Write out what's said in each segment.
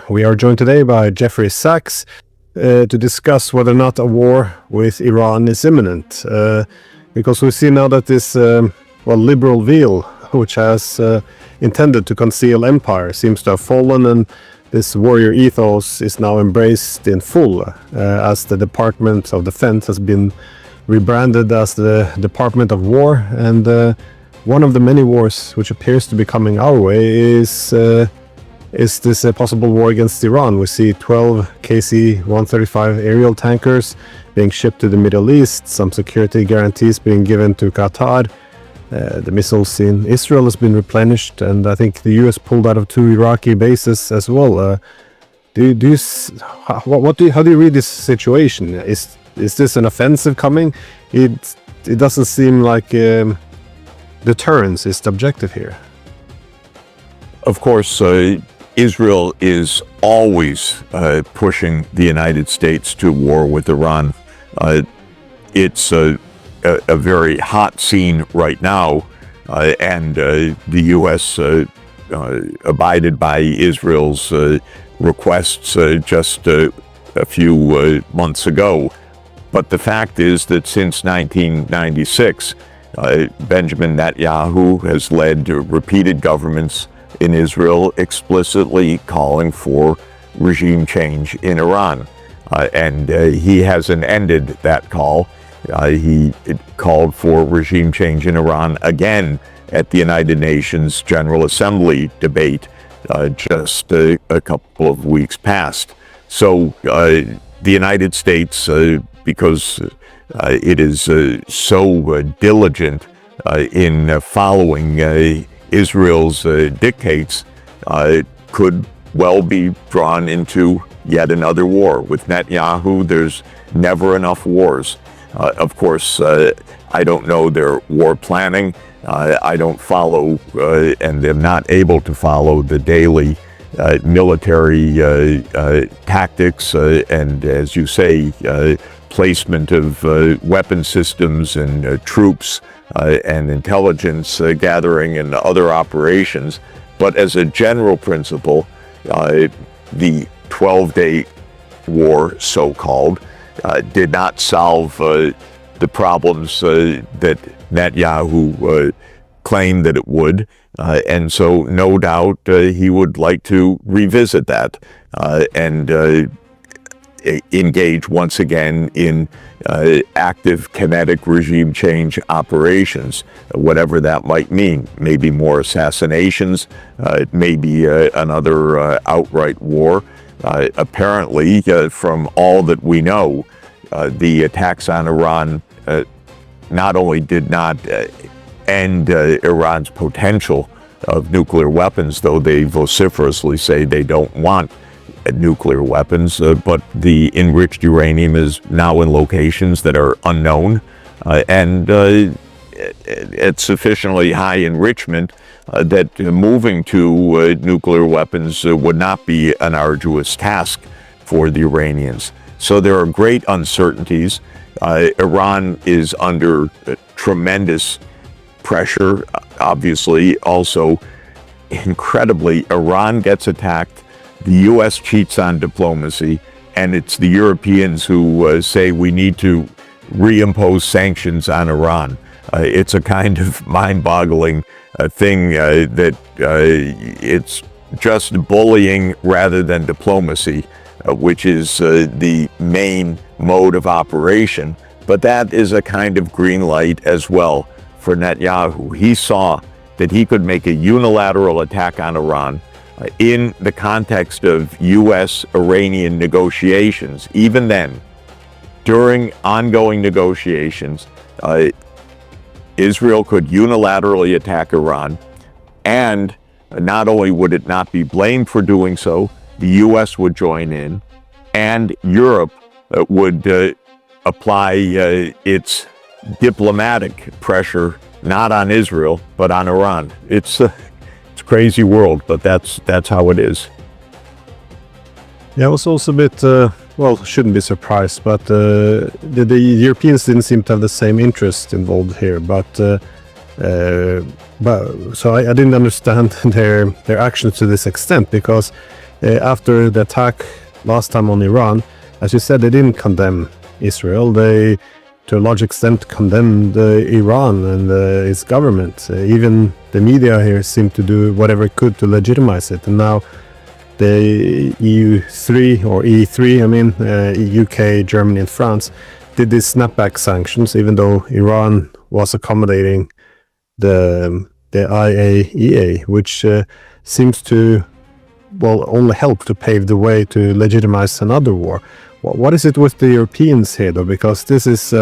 We are joined today by Jeffrey Sachs to discuss whether or not a war with Iran is imminent. Because we see now that this liberal veil, which has intended to conceal empire, seems to have fallen, and this warrior ethos is now embraced in full, as the Department of Defense has been rebranded as the Department of War. And one of the many wars which appears to be coming our way is this possible war against Iran. We see 12 KC-135 aerial tankers being shipped to the Middle East, some security guarantees being given to Qatar. The missiles in Israel has been replenished, and I think the US pulled out of 2 Iraqi bases as well. How do you read this situation? Is this an offensive coming? It doesn't seem like deterrence is the objective here. Of course, Israel is always pushing the United States to war with Iran. It's a very hot scene right now, and the U.S. Abided by Israel's requests just a few months ago. But the fact is that since 1996, Benjamin Netanyahu has led repeated governments in Israel explicitly calling for regime change in Iran. And he hasn't ended that call. He called for regime change in Iran again at the United Nations General Assembly debate just a couple of weeks past. So the United States, because it is so diligent in following Israel's dictates, could well be drawn into yet another war. With Netanyahu, there's never enough wars. Of course, I don't know their war planning. I don't follow, and am not able to follow the daily military tactics and, as you say, placement of weapon systems and troops and intelligence gathering and other operations. But as a general principle, the 12-day war, so-called, did not solve the problems that Netanyahu claimed that it would. And so no doubt he would like to revisit that and engage once again in active kinetic regime change operations, whatever that might mean. Maybe more assassinations, maybe another outright war. Apparently, from all that we know, the attacks on Iran not only did not end Iran's potential of nuclear weapons, though they vociferously say they don't want nuclear weapons, but the enriched uranium is now in locations that are unknown, and at sufficiently high enrichment that moving to nuclear weapons would not be an arduous task for the Iranians. So there are great uncertainties. Iran is under tremendous pressure, obviously. Also, incredibly, Iran gets attacked. The U.S. cheats on diplomacy, and it's the Europeans who say we need to reimpose sanctions on Iran. It's a kind of mind-boggling thing that it's just bullying rather than diplomacy, which is the main mode of operation. But that is a kind of green light as well for Netanyahu. He saw that he could make a unilateral attack on Iran in the context of U.S.-Iranian negotiations. Even then, during ongoing negotiations, Israel could unilaterally attack Iran, and not only would it not be blamed for doing so, the U.S. would join in, and Europe would apply its diplomatic pressure not on Israel, but on Iran. It's a crazy world, but that's how it is. Yeah, I was also a bit, shouldn't be surprised, but the Europeans didn't seem to have the same interest involved here. But so I didn't understand their actions to this extent, because after the attack last time on Iran, as you said, they didn't condemn Israel. They, to a large extent, condemned Iran and its government. Even the media here seemed to do whatever it could to legitimize it. And now the EU3, or E3, UK, Germany and France, did these snapback sanctions, even though Iran was accommodating the IAEA, which seems to, well, only help to pave the way to legitimize another war. What is it with the Europeans here, though? Because this is,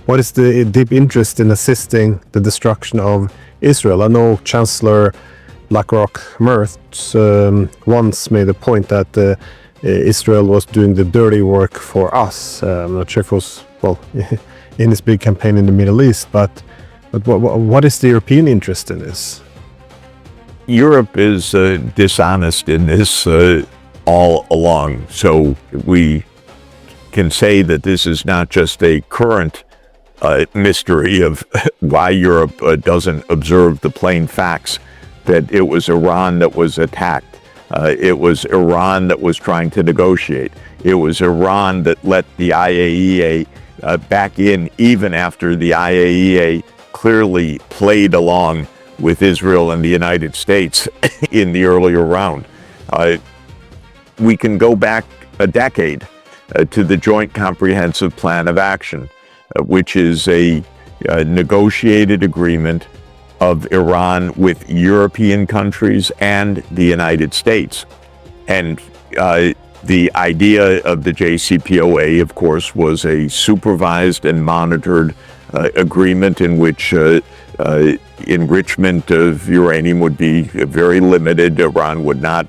what is the deep interest in assisting the destruction of Israel? I know Chancellor Blackrock Mertz once made a point that Israel was doing the dirty work for us. I'm not sure if it was, well, in this big campaign in the Middle East, but what is the European interest in this? Europe is dishonest in this all along. So we can say that this is not just a current mystery of why Europe doesn't observe the plain facts, that it was Iran that was attacked. It was Iran that was trying to negotiate. It was Iran that let the IAEA back in, even after the IAEA clearly played along with Israel and the United States in the earlier round. We can go back a decade to the Joint Comprehensive Plan of Action, which is a negotiated agreement of Iran with European countries and the United States. And the idea of the JCPOA, of course, was a supervised and monitored agreement in which enrichment of uranium would be very limited. Iran would not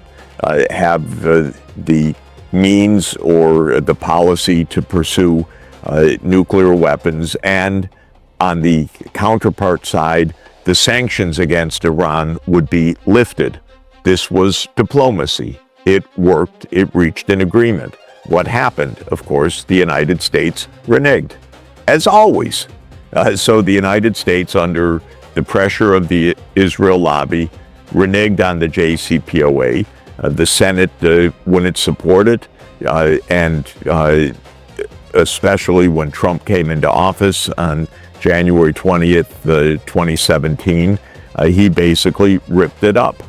have the means or the policy to pursue nuclear weapons. And on the counterpart side, the sanctions against Iran would be lifted. This was diplomacy. It worked. It reached an agreement. What happened? Of course, the United States reneged, as always. So the United States, under the pressure of the Israel lobby, reneged on the JCPOA. The Senate wouldn't support it, and especially when Trump came into office on January 20th, 2017, he basically ripped it up.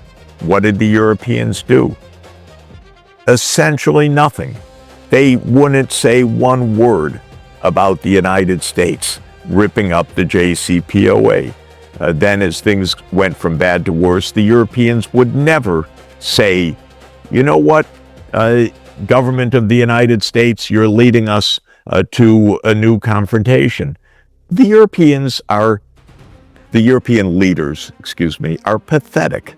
What did the Europeans do? Essentially nothing. They wouldn't say one word about the United States ripping up the JCPOA. Then as things went from bad to worse, the Europeans would never say, you know what, government of the United States, you're leading us to a new confrontation. The European leaders, are pathetic.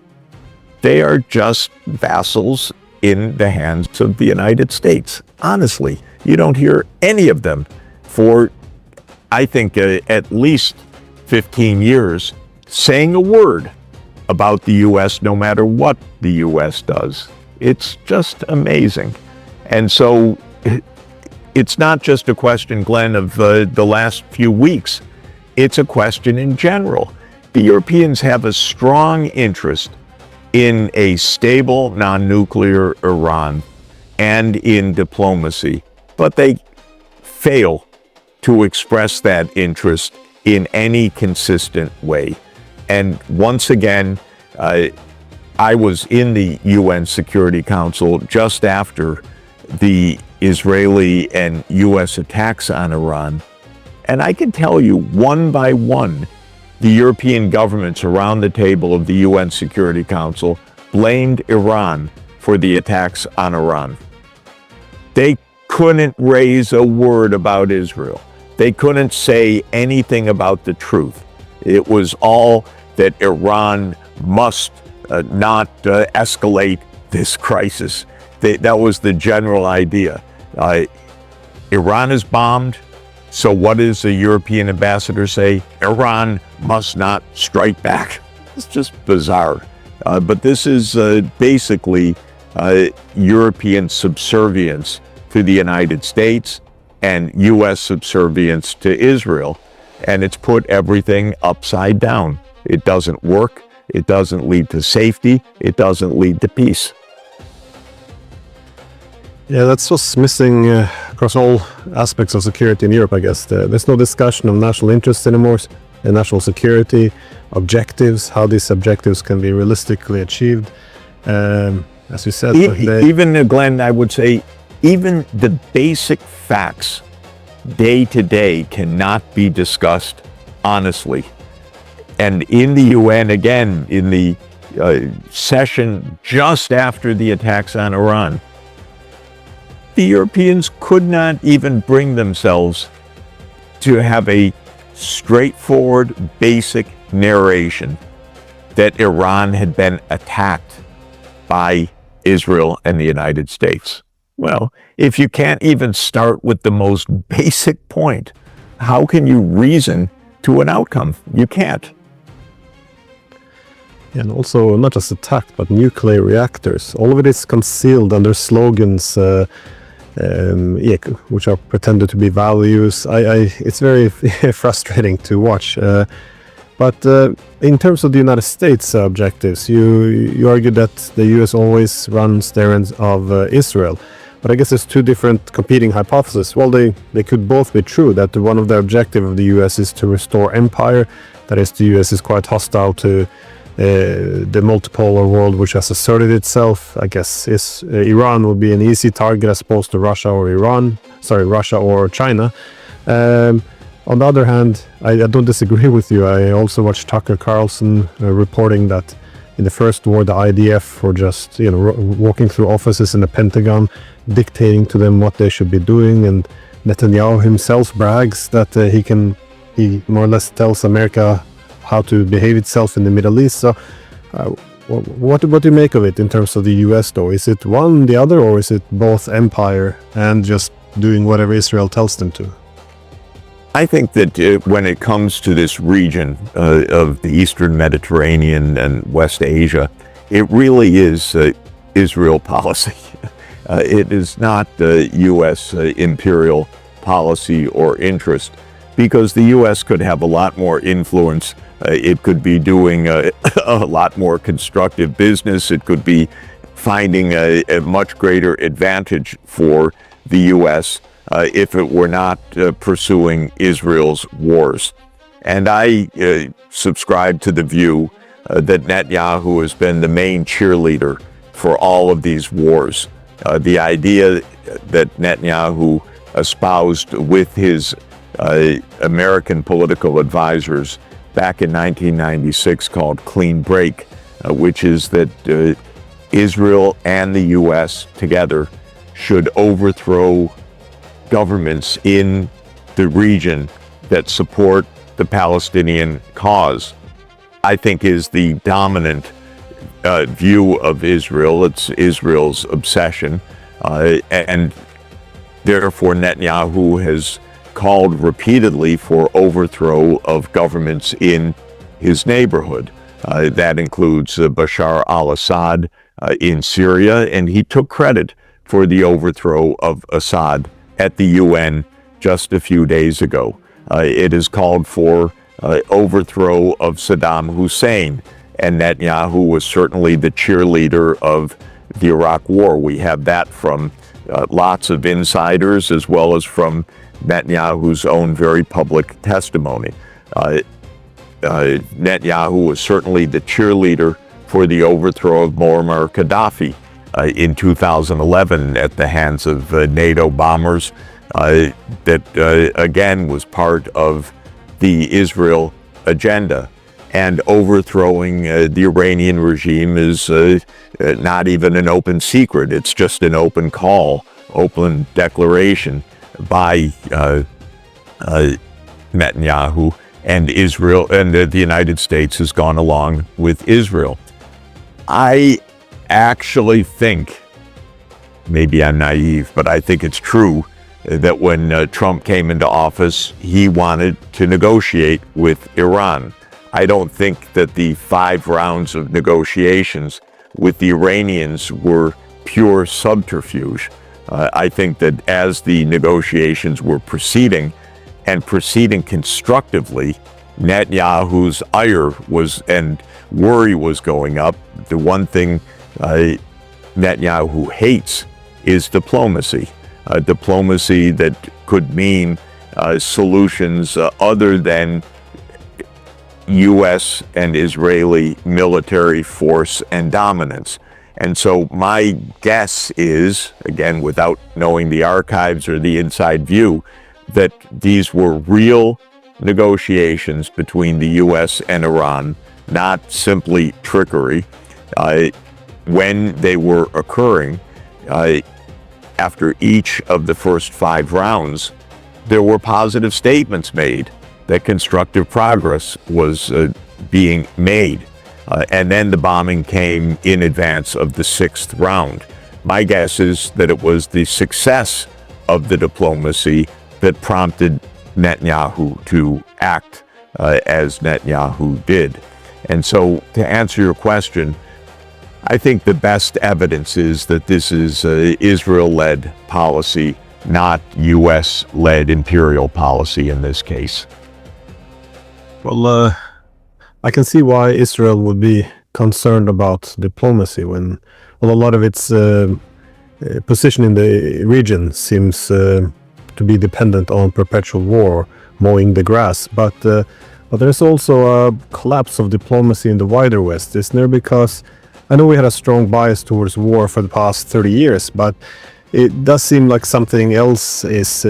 They are just vassals in the hands of the United States. Honestly, you don't hear any of them for, I think, at least 15 years saying a word about the U.S., no matter what the U.S. does. It's just amazing. And so it's not just a question, Glenn, of the last few weeks. It's a question in general. The Europeans have a strong interest in a stable, non-nuclear Iran and in diplomacy, but they fail to express that interest in any consistent way. And once again, I was in the UN Security Council just after the Israeli and US attacks on Iran, and I can tell you one by one, the European governments around the table of the UN Security Council blamed Iran for the attacks on Iran. They couldn't raise a word about Israel. They couldn't say anything about the truth. It was all that Iran must not escalate this crisis. That was the general idea. Iran is bombed, so what does the European ambassador say? Iran must not strike back. It's just bizarre. But this is basically European subservience to the United States and U.S. subservience to Israel. And it's put everything upside down. It doesn't work. it doesn't lead to safety, it doesn't lead to peace. Yeah, that's what's missing across all aspects of security in Europe, I guess. There's no discussion of national interests anymore, national security, objectives, how these objectives can be realistically achieved. As you said, even Glenn, I would say, even the basic facts day to day cannot be discussed honestly. And in the UN, again, in the session just after the attacks on Iran, the Europeans could not even bring themselves to have a straightforward, basic narration that Iran had been attacked by Israel and the United States. Well, if you can't even start with the most basic point, how can you reason to an outcome? You can't. And also, not just attacked, but nuclear reactors. All of it is concealed under slogans, which are pretended to be values. It's very frustrating to watch. But in terms of the United States objectives, you argue that the U.S. always runs the errands of Israel. But I guess there's two different competing hypotheses. Well, they could both be true, that one of the objectives of the U.S. is to restore empire. That is, the U.S. is quite hostile to the multipolar world which has asserted itself. I guess Iran would be an easy target as opposed to Russia or China. On the other hand, I don't disagree with you. I also watched Tucker Carlson reporting that in the first war, the IDF were just walking through offices in the Pentagon, dictating to them what they should be doing, and Netanyahu himself brags that he more or less tells America how to behave itself in the Middle East. So what do you make of it in terms of the US though? Is it one the other, or is it both empire and just doing whatever Israel tells them to? I think that when it comes to this region of the Eastern Mediterranean and West Asia, it really is Israel policy. It is not the U.S. imperial policy or interest, because the U.S. could have a lot more influence. It could be doing a lot more constructive business. It could be finding a much greater advantage for the U.S. If it were not pursuing Israel's wars. And I subscribe to the view that Netanyahu has been the main cheerleader for all of these wars. The idea that Netanyahu espoused with his American political advisors back in 1996 called Clean Break, which is that Israel and the U.S. together should overthrow governments in the region that support the Palestinian cause, I think is the dominant view of Israel. It's Israel's obsession. And therefore Netanyahu has called repeatedly for overthrow of governments in his neighborhood. That includes Bashar al-Assad in Syria, and he took credit for the overthrow of Assad at the UN just a few days ago. It is called for overthrow of Saddam Hussein, and Netanyahu was certainly the cheerleader of the Iraq War. We have that from lots of insiders as well as from Netanyahu's own very public testimony. Netanyahu was certainly the cheerleader for the overthrow of Muammar Gaddafi in 2011 at the hands of NATO bombers. That again was part of the Israel agenda. And overthrowing the Iranian regime is not even an open secret. It's just an open call, open declaration by Netanyahu, and Israel, and the United States has gone along with Israel. I actually think, maybe I'm naive, but I think it's true that when Trump came into office, he wanted to negotiate with Iran. I don't think that the 5 rounds of negotiations with the Iranians were pure subterfuge. I think that as the negotiations were proceeding, and proceeding constructively, Netanyahu's ire and worry was going up. The one thing Netanyahu hates is diplomacy. Diplomacy that could mean solutions other than U.S. and Israeli military force and dominance. And so my guess is, again, without knowing the archives or the inside view, that these were real negotiations between the U.S. and Iran, not simply trickery. When they were occurring, after each of the first 5 rounds, there were positive statements made that constructive progress was being made. And then the bombing came in advance of the 6th round. My guess is that it was the success of the diplomacy that prompted Netanyahu to act as Netanyahu did. And so, to answer your question, I think the best evidence is that this is Israel-led policy, not U.S.-led imperial policy in this case. Well, I can see why Israel would be concerned about diplomacy when, well, a lot of its position in the region seems to be dependent on perpetual war, mowing the grass. But there's also a collapse of diplomacy in the wider West, isn't there? Because I know we had a strong bias towards war for the past 30 years, but it does seem like something else is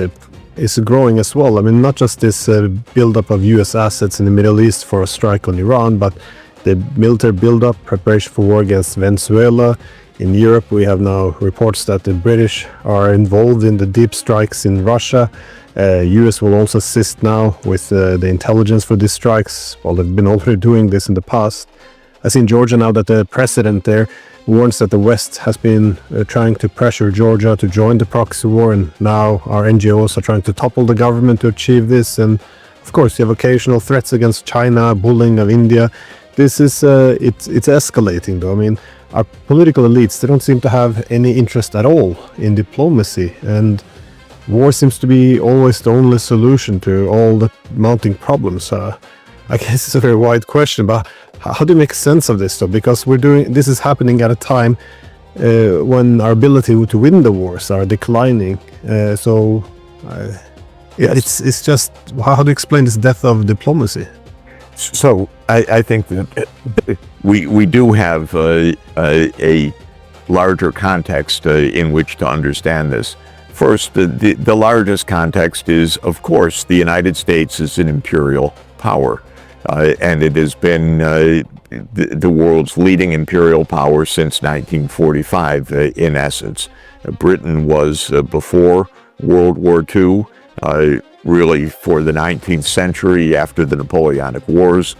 growing as well. I mean, not just this buildup of U.S. assets in the Middle East for a strike on Iran, but the military buildup, preparation for war against Venezuela. In Europe, we have now reports that the British are involved in the deep strikes in Russia. U.S. will also assist now with the intelligence for these strikes. Well, they've been already doing this in the past. I see in Georgia now that the president there warns that the West has been trying to pressure Georgia to join the proxy war, and now our NGOs are trying to topple the government to achieve this. And of course, you have occasional threats against China, bullying of India. This is it's escalating, though. I mean, our political elites, they don't seem to have any interest at all in diplomacy, and war seems to be always the only solution to all the mounting problems. I guess it's a very wide question, but how do you make sense of this, though? Because this is happening at a time when our ability to win the wars are declining. It's just, how do you explain this death of diplomacy? So I think that we do have a larger context in which to understand this. First, the largest context is, of course, the United States is an imperial power. And it has been the world's leading imperial power since 1945, in essence. Britain was, before World War II, really for the 19th century, after the Napoleonic Wars,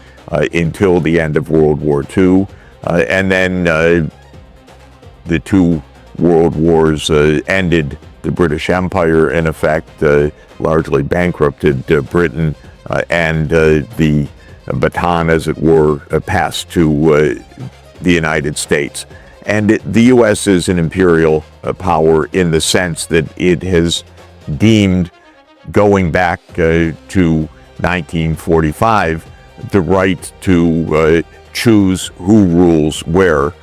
until the end of World War II. And then the 2 world wars ended the British Empire, in effect, largely bankrupted Britain, and the baton, as it were, passed to the United States. And the U.S. is an imperial power in the sense that it has deemed, going back to 1945, the right to choose who rules where,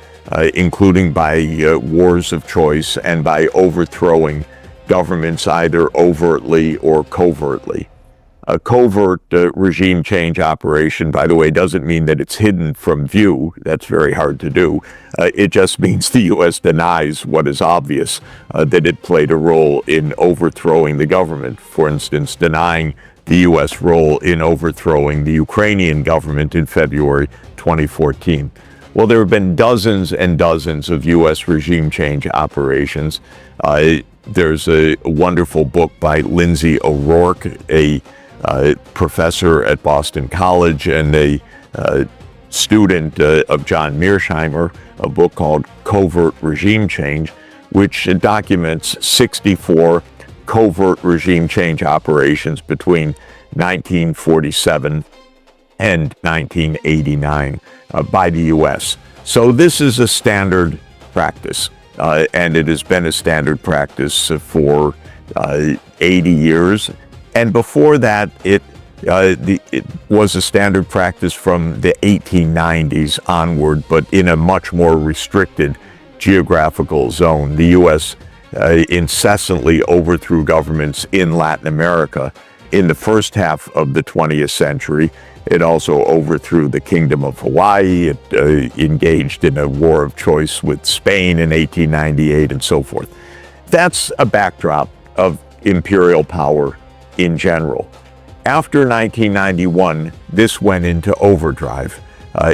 including by wars of choice and by overthrowing governments either overtly or covertly. A covert regime change operation, by the way, doesn't mean that it's hidden from view. That's very hard to do. It just means the U.S. denies what is obvious, that it played a role in overthrowing the government. For instance, denying the U.S. role in overthrowing the Ukrainian government in February 2014. Well, there have been dozens and dozens of U.S. regime change operations. There's a wonderful book by Lindsay O'Rourke, a professor at Boston College and a student of John Mearsheimer, a book called Covert Regime Change, which documents 64 covert regime change operations between 1947 and 1989 by the U.S. So this is a standard practice, and it has been a standard practice for 80 years. And before that, it It was a standard practice from the 1890s onward, but in a much more restricted geographical zone. The U.S. Incessantly overthrew governments in Latin America in the first half of the 20th century. It also overthrew the Kingdom of Hawaii. It engaged in a war of choice with Spain in 1898 and so forth. That's a backdrop of imperial power in general. After 1991, this went into overdrive.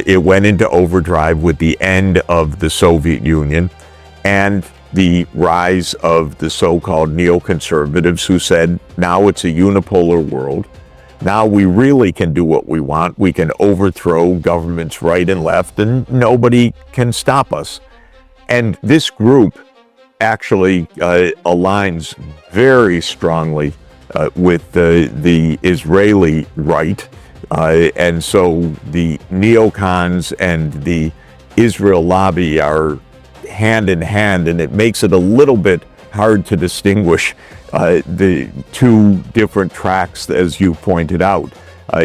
It went into overdrive with the end of the Soviet Union and the rise of the so-called neoconservatives who said, now it's a unipolar world. Now we really can do what we want. We can overthrow governments right and left, and nobody can stop us. And this group actually aligns very strongly with the Israeli right. And so the neocons and the Israel lobby are hand in hand, and it makes it a little bit hard to distinguish the two different tracks, as you pointed out.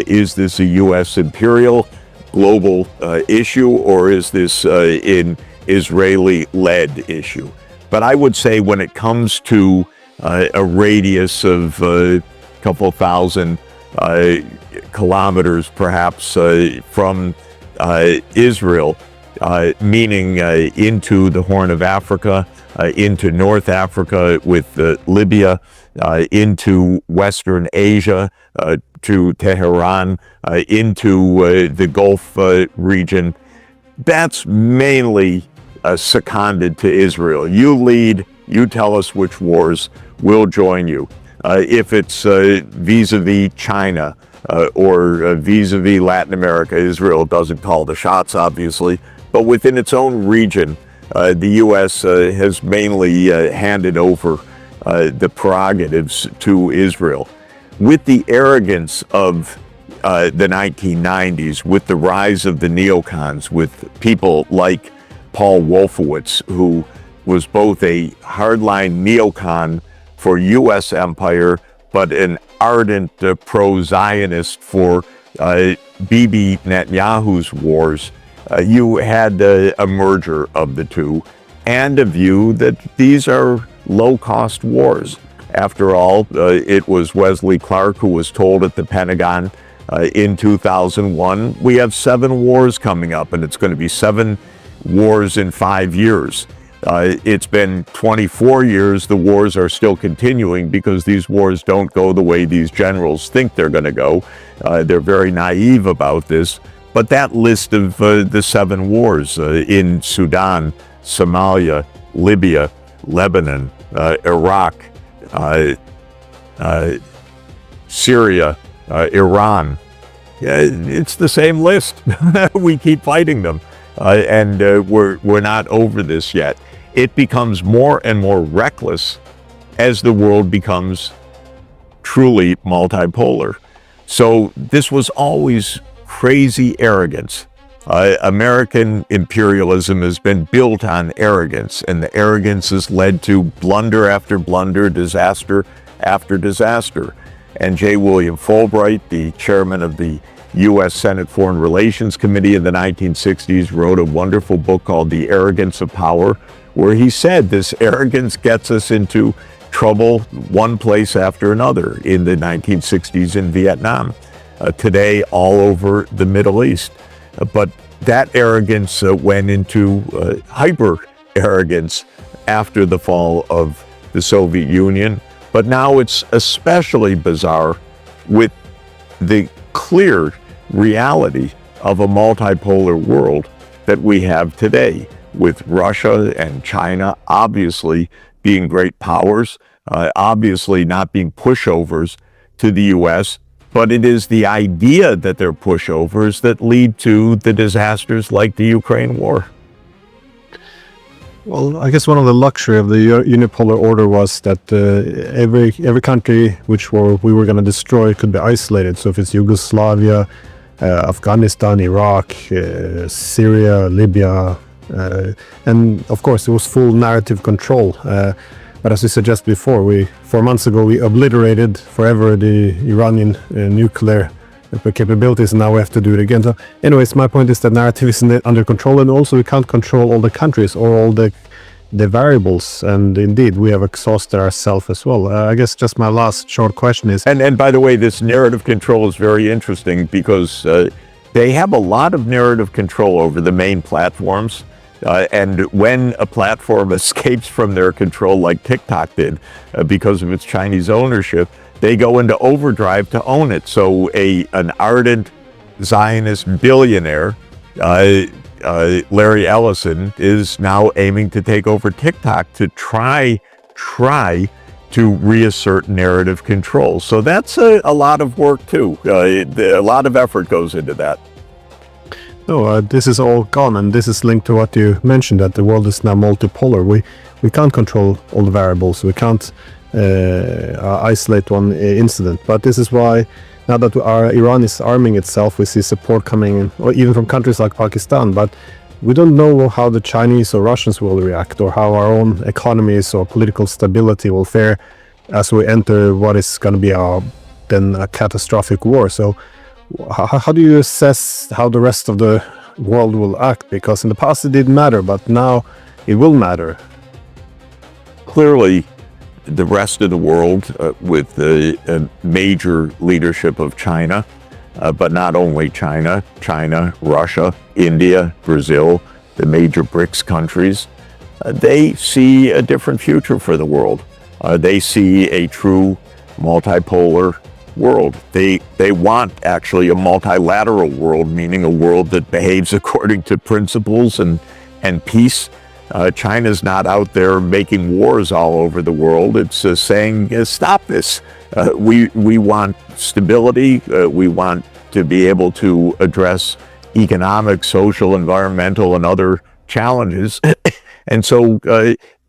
Is this a U.S. imperial global issue, or is this an Israeli-led issue? But I would say when it comes to a radius of a couple thousand kilometers, perhaps, from Israel, meaning into the Horn of Africa, into North Africa with Libya, into Western Asia, to Tehran, into the Gulf region. That's mainly seconded to Israel. You lead, you tell us which wars, we'll join you. If it's vis-a-vis China or vis-a-vis Latin America, Israel doesn't call the shots, obviously, but within its own region, the U.S. has mainly handed over the prerogatives to Israel. With the arrogance of the 1990s, with the rise of the neocons, with people like Paul Wolfowitz, who was both a hardline neocon for U.S. empire, but an ardent pro-Zionist for Bibi Netanyahu's wars, you had a merger of the two and a view that these are low-cost wars. After all, it was Wesley Clark who was told at the Pentagon in 2001, we have 7 wars coming up, and it's going to be 7 wars in 5 years. It's been 24 years. The wars are still continuing because these wars don't go the way these generals think they're going to go. They're very naive about this. But that list of the 7 wars in Sudan, Somalia, Libya, Lebanon, Iraq, Syria, Iran, it's the same list. We keep fighting them. And we're not over this yet. It becomes more and more reckless as the world becomes truly multipolar. So this was always crazy arrogance. American imperialism has been built on arrogance, and the arrogance has led to blunder after blunder, disaster after disaster. And J. William Fulbright, the chairman of the U.S. Senate Foreign Relations Committee in the 1960s, wrote a wonderful book called The Arrogance of Power, where he said this arrogance gets us into trouble one place after another, in the 1960s in Vietnam, today all over the Middle East. But that arrogance went into hyper-arrogance after the fall of the Soviet Union. But now it's especially bizarre with the clear reality of a multipolar world that we have today, with Russia and China obviously being great powers, obviously not being pushovers to the U.S., but it is the idea that they're pushovers that lead to the disasters like the Ukraine war. Well, I guess one of the luxury of the unipolar order was that every country which we were going to destroy could be isolated. So if it's Yugoslavia, Afghanistan, Iraq, Syria, Libya, and of course it was full narrative control. But as we suggested before, 4 months ago we obliterated forever the Iranian nuclear capabilities, and now we have to do it again. So anyways, my point is that narrative isn't under control, and also we can't control all the countries or all the variables, and indeed we have exhausted ourselves as well. I guess just my last short question is, and by the way, this narrative control is very interesting because they have a lot of narrative control over the main platforms, and when a platform escapes from their control, like TikTok did, because of its Chinese ownership, they go into overdrive to own it. So an ardent Zionist billionaire, Larry Ellison, is now aiming to take over TikTok to try to reassert narrative control. So that's a lot of work too. A lot of effort goes into that. No, this is all gone, and this is linked to what you mentioned, that the world is now multipolar. We can't control all the variables. We can't isolate one incident. But this is why, now that Iran is arming itself, we see support coming in, or even from countries like Pakistan. But we don't know how the Chinese or Russians will react, or how our own economies or political stability will fare as we enter what is going to be then a catastrophic war. So how do you assess how the rest of the world will act? Because in the past it didn't matter, but now it will matter. Clearly, the rest of the world, with the major leadership of China, but not only China, Russia, India, Brazil, the major BRICS countries, they see a different future for the world. They see a true multipolar world. They want actually a multilateral world, meaning a world that behaves according to principles and peace. China's not out there making wars all over the world. It's saying, stop this. We want stability. We want to be able to address economic, social, environmental, and other challenges. And so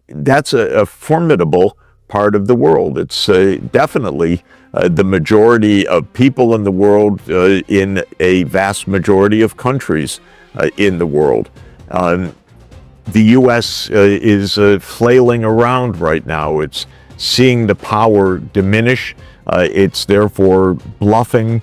that's a formidable part of the world. It's definitely the majority of people in the world, in a vast majority of countries in the world. The U.S. is flailing around right now. It's seeing the power diminish. It's therefore bluffing,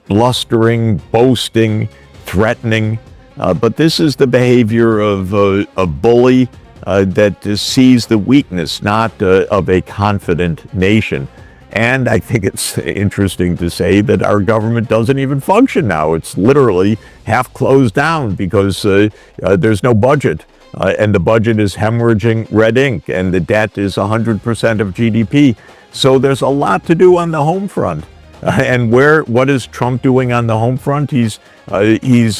blustering, boasting, threatening. But this is the behavior of a bully that sees the weakness, not of a confident nation. And I think it's interesting to say that our government doesn't even function now. It's literally half closed down because there's no budget. And the budget is hemorrhaging red ink, and the debt is 100% of GDP. So there's a lot to do on the home front. And what is Trump doing on the home front? He's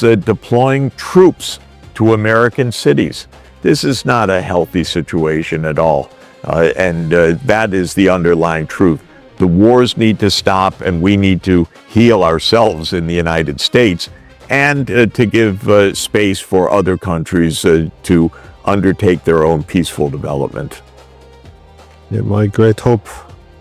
deploying troops to American cities. This is not a healthy situation at all. And that is the underlying truth. The wars need to stop, and we need to heal ourselves in the United States, and to give space for other countries to undertake their own peaceful development. Yeah, my great hope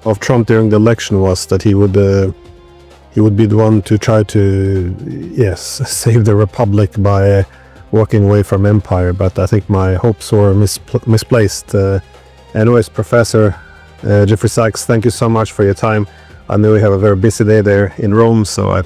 of Trump during the election was that he would be the one to try to, save the republic by walking away from empire. But I think my hopes were misplaced. Anyways, Professor Jeffrey Sachs, thank you so much for your time. I know you have a very busy day there in Rome, so I